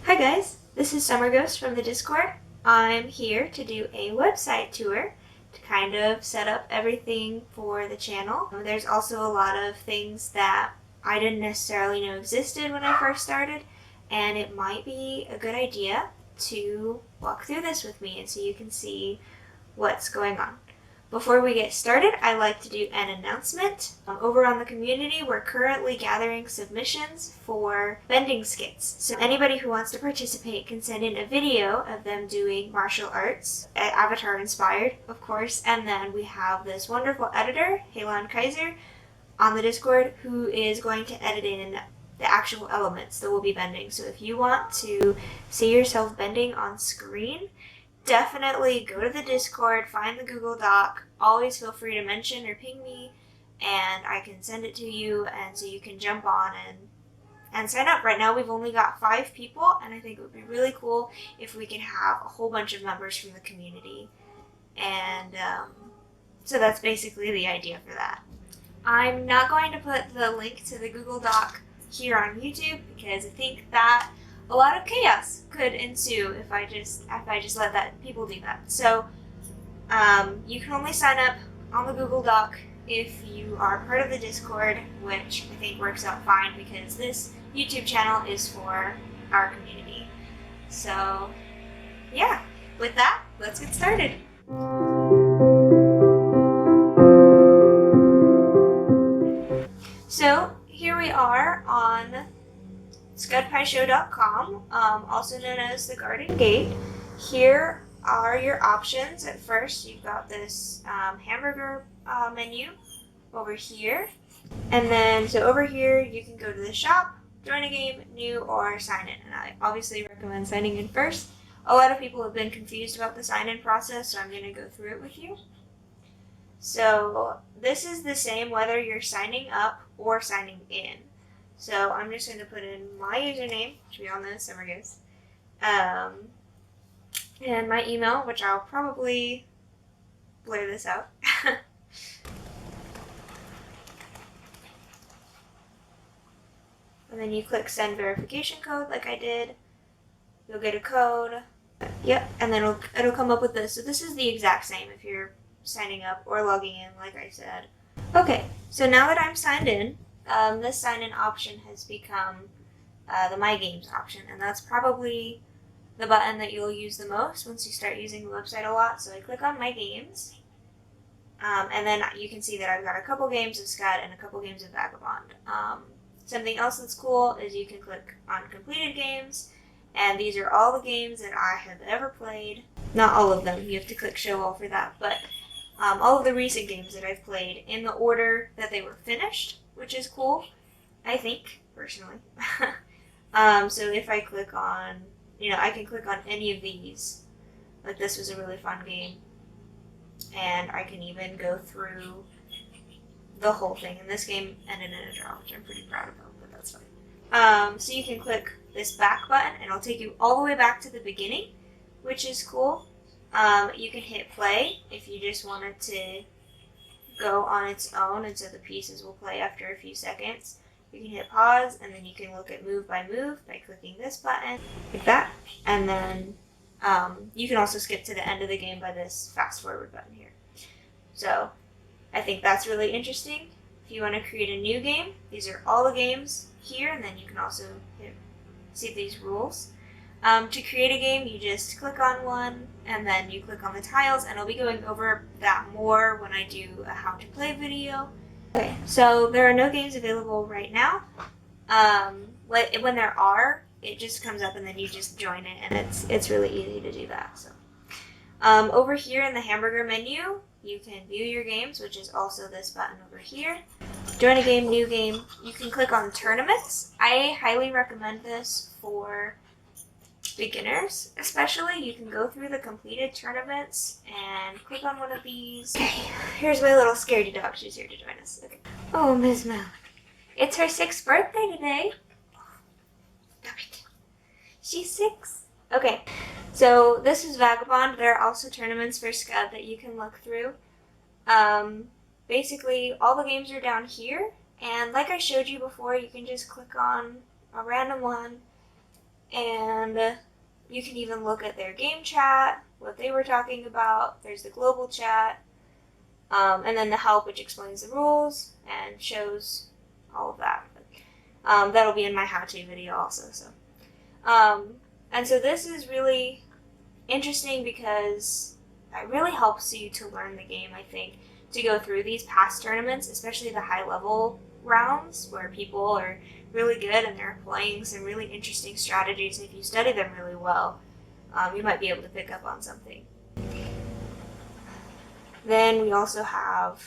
Hi guys, this is Summer Ghost from the Discord. I'm here to do a website tour to kind of set up everything for the channel. There's also a lot of things that I didn't necessarily know existed when I first started, and it might be a good idea to walk through this with me and so you can see what's going on. Before we get started, I'd like to do an announcement. Over on the community, we're currently gathering submissions for bending skits. So anybody who wants to participate can send in a video of them doing martial arts, avatar inspired, of course. And then we have this wonderful editor, Halon Kaiser, on the Discord, who is going to edit in the actual elements that we'll be bending. So if you want to see yourself bending on screen, definitely go to the Discord, find the Google Doc. Always feel free to mention or ping me, and I can send it to you, and so you can jump on and sign up. Right now we've only got 5 people, and I think it would be really cool if we could have a whole bunch of members from the community. And so that's basically the idea for that. I'm not going to put the link to the Google Doc here on YouTube because I think that a lot of chaos could ensue if I just let people do that. So you can only sign up on the Google Doc if you are part of the Discord, which I think works out fine because this YouTube channel is for our community. So yeah, with that, let's get started. So here we are on scudpieshow.com, also known as the Garden Gate. Here are your options. At first, you've got this hamburger menu over here. And then, so over here, you can go to the shop, join a game, new, or sign in. And I obviously recommend signing in first. A lot of people have been confused about the sign-in process, so I'm going to go through it with you. So this is the same whether you're signing up or signing in. So I'm just going to put in my username, which we all know is Summer Ghost, and my email, which I'll probably blur this out. And then you click send verification code like I did. You'll get a code. Yep, and then it'll come up with this. So this is the exact same if you're signing up or logging in, like I said. Okay, so now that I'm signed in, this sign-in option has become the My Games option, and that's probably the button that you'll use the most once you start using the website a lot. So I click on My Games, and then you can see that I've got a couple games of Scud and a couple games of Vagabond. Something else that's cool is you can click on Completed Games, and these are all the games that I have ever played. Not all of them, you have to click Show All for that, but all of the recent games that I've played in the order that they were finished, which is cool, I think, personally. So if I click on, I can click on any of these. Like this was a really fun game. And I can even go through the whole thing. And this game ended in a draw, which I'm pretty proud about, but that's fine. So you can click this back button, and it'll take you all the way back to the beginning, which is cool. You can hit play if you just want it to go on its own, and so the pieces will play after a few seconds. You can hit pause, and then you can look at move by clicking this button, like that. And then you can also skip to the end of the game by this fast forward button here. So I think that's really interesting. If you want to create a new game, these are all the games here, and then you can also see these rules. To create a game, you just click on one, and then you click on the tiles, and I'll be going over that more when I do a how to play video. Okay, so there are no games available right now. When there are, it just comes up and then you just join it, and it's really easy to do that. So over here in the hamburger menu, you can view your games, which is also this button over here. Join a game, new game. You can click on tournaments. I highly recommend this for beginners, especially. You can go through the completed tournaments and click on one of these. Okay, here's my little scaredy dog. She's here to join us. Okay. Oh, Ms. Mel. It's her 6th birthday today. Stop it. She's 6. Okay, so this is Vagabond. There are also tournaments for Scud that you can look through. Basically, all the games are down here, and like I showed you before, you can just click on a random one, And you can even look at their game chat, what they were talking about. There's the global chat, and then the help, which explains the rules and shows all of that. That'll be in my how-to video also. And so this is really interesting because it really helps you to learn the game, I think, to go through these past tournaments, especially the high-level rounds where people are really good and they're playing some really interesting strategies. And if you study them really well, you might be able to pick up on something. Then we also have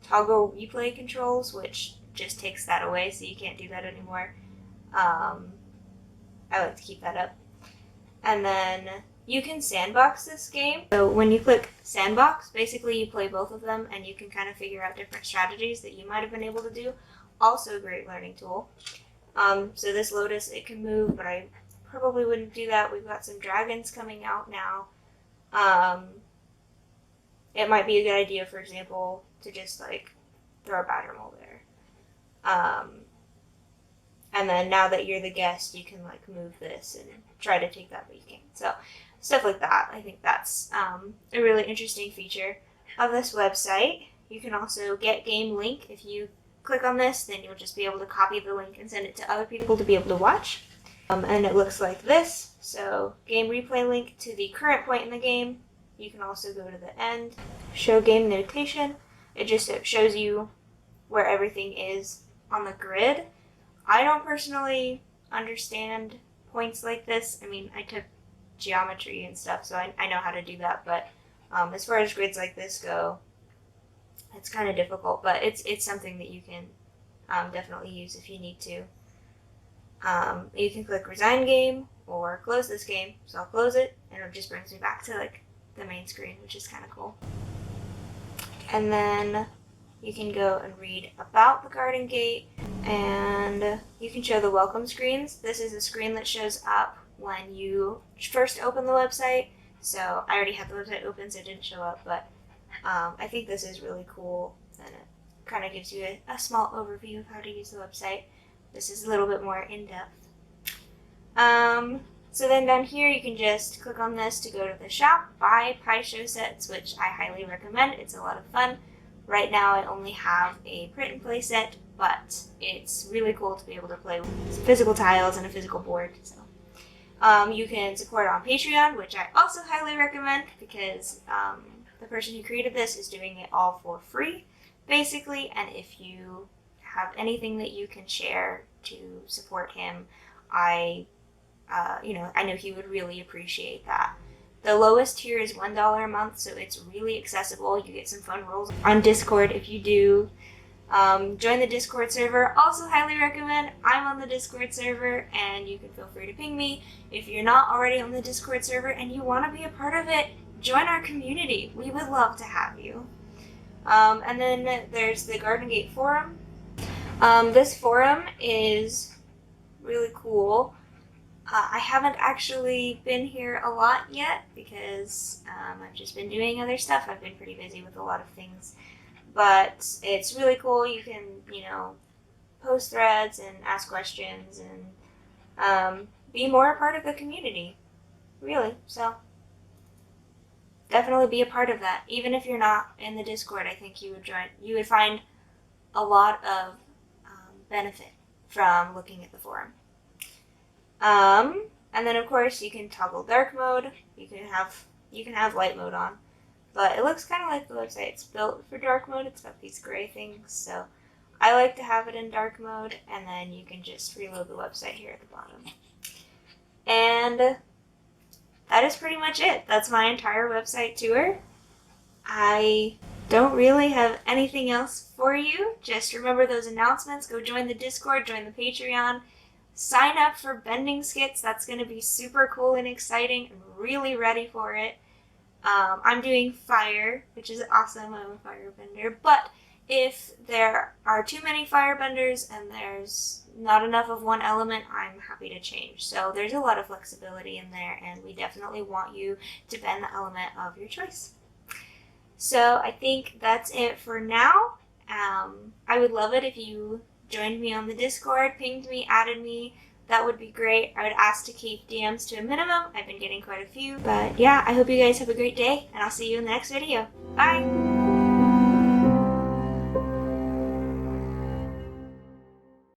toggle replay controls, which just takes that away, so you can't do that anymore. I like to keep that up. And then you can sandbox this game. So when you click sandbox, basically you play both of them and you can kind of figure out different strategies that you might have been able to do. Also a great learning tool. So this Lotus, it can move, but I probably wouldn't do that. We've got some dragons coming out now. It might be a good idea, for example, to just like throw a batter mole there. And then now that you're the guest, you can like move this and try to take that, but you can't. So stuff like that. I think that's a really interesting feature of this website. You can also get game link. If you click on this, then you'll just be able to copy the link and send it to other people to be able to watch. And it looks like this. So game replay link to the current point in the game. You can also go to the end. Show game notation. It just shows you where everything is on the grid. I don't personally understand points like this. I mean, I took geometry and stuff, so I know how to do that. But as far as grids like this go, it's kind of difficult. But it's something that you can definitely use if you need to. You can click resign game or close this game. So I'll close it, and it just brings me back to like the main screen, which is kind of cool. And then you can go and read about the garden gate, and you can show the welcome screens. This is a screen that shows up when you first open the website. So I already had the website open, so it didn't show up, but I think this is really cool, and it kind of gives you a small overview of how to use the website. This is a little bit more in-depth. So then down here, you can just click on this to go to the shop, buy pie show sets, which I highly recommend. It's a lot of fun. Right now, I only have a print and play set, but it's really cool to be able to play with physical tiles and a physical board. So you can support on Patreon, which I also highly recommend because the person who created this is doing it all for free, basically. And if you have anything that you can share to support him, I know he would really appreciate that. The lowest tier is $1 a month, so it's really accessible. You get some fun rules on Discord if you do. Join the Discord server. Also highly recommend. I'm on the Discord server, and you can feel free to ping me. If you're not already on the Discord server and you want to be a part of it, join our community. We would love to have you. And then there's the Garden Gate forum. This forum is really cool. I haven't actually been here a lot yet because I've just been doing other stuff. I've been pretty busy with a lot of things. But it's really cool. You can, post threads and ask questions and be more a part of the community. Really. So definitely be a part of that. Even if you're not in the Discord, I think you would find a lot of benefit from looking at the forum. And then of course you can toggle dark mode. You can have light mode on, but it looks kind of like the website. It's built for dark mode. It's got these gray things, so I like to have it in dark mode, and then you can just reload the website here at the bottom. And that is pretty much it. That's my entire website tour. I don't really have anything else for you. Just remember those announcements. Go join the Discord, join the Patreon. Sign up for Bending Skits. That's going to be super cool and exciting. I'm really ready for it. I'm doing fire, which is awesome. I'm a firebender. But if there are too many firebenders and there's not enough of one element, I'm happy to change. So there's a lot of flexibility in there, and we definitely want you to bend the element of your choice. So I think that's it for now. I would love it if you joined me on the Discord, pinged me, added me. that would be great. I would ask to keep DMs to a minimum. I've been getting quite a few. But yeah, I hope you guys have a great day, and I'll see you in the next video. Bye!